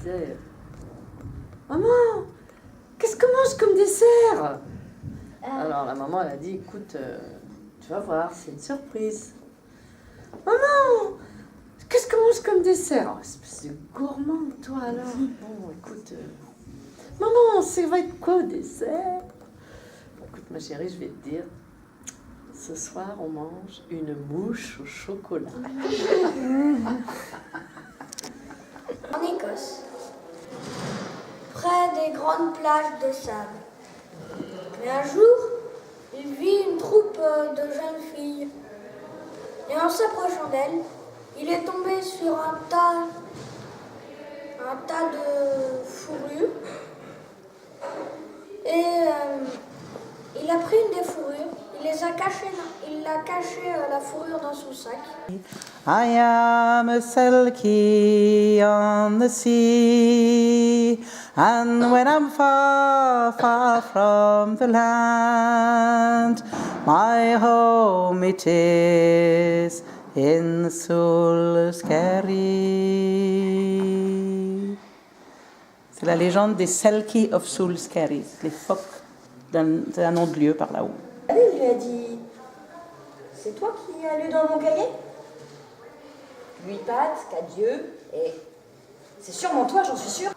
disait, maman, qu'est-ce qu'on mange comme dessert? Alors la maman, elle a dit, écoute, tu vas voir, c'est une surprise. Maman, qu'est-ce qu'on mange comme dessert? Oh, espèce de gourmand, toi, alors. Bon, écoute, maman, ça va être quoi au dessert? Écoute, ma chérie, je vais te dire, ce soir, on mange une mouche au chocolat. En Écosse, près des grandes plages de sable. Mais un jour, il vit une troupe de jeunes filles. Et en s'approchant d'elles, il est tombé sur un tas de fourrures. Et il a pris une des fourrures, il a caché la fourrure dans son sac. I am a Selkie on the sea, and when I'm far, far from the land, my home it is in Sulskerry. C'est la légende des Selkie of Sulskerry, les phoques d'un nom de lieu par là-haut. Il lui a dit, c'est toi qui as lu dans mon cahier? 8 pattes, 4 yeux, et c'est sûrement toi, j'en suis sûre.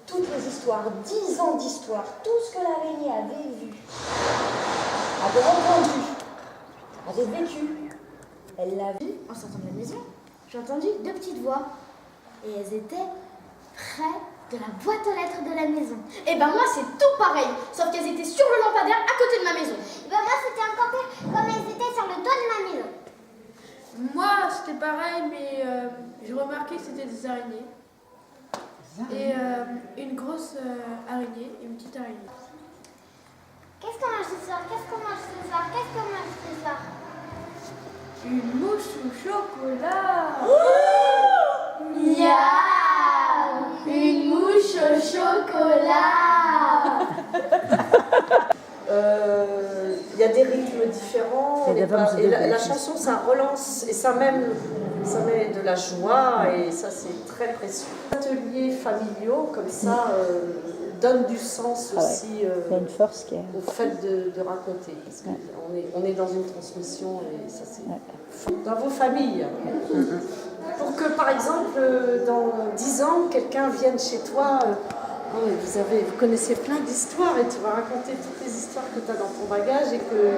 Toutes les histoires, 10 ans d'histoire, tout ce que l'araignée avait vu, avait entendu, avait vécu, elle l'a vu En sortant de la maison, j'ai entendu 2 petites voix. Et elles étaient près de la boîte aux lettres de la maison. Et ben moi c'est tout pareil, sauf qu'elles étaient sur le lampadaire à côté de ma maison. Ben moi c'était encore pire, comme elles étaient sur le toit de ma maison. Moi c'était pareil, mais j'ai remarqué que c'était des araignées. Et une grosse araignée et une petite araignée. Qu'est-ce qu'on mange ce soir? Qu'est-ce qu'on mange ce soir? Qu'est-ce qu'on mange ce soir? Une mouche au chocolat. Miaou, une mouche au chocolat. Il y a des rythmes différents et la chanson ça relance et ça met de la joie et ça c'est très précieux. Les ateliers familiaux comme ça donnent du sens aussi Il y a une force qui est... au fait de raconter parce qu'on est dans une transmission et ça c'est dans vos familles. Pour que par exemple dans 10 ans quelqu'un vienne chez toi. Vous connaissez plein d'histoires et tu vas raconter toutes les histoires que tu as dans ton bagage et que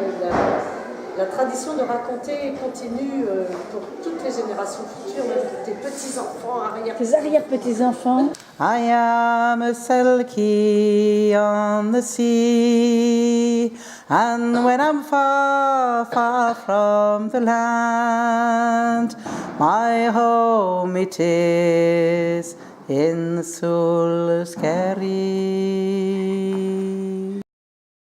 la tradition de raconter continue pour toutes les générations futures, même pour tes petits-enfants, Tes arrière-petits-enfants. I am a Selkie on the sea, and when I'm far, far from the land, my home it is in Sulskerry.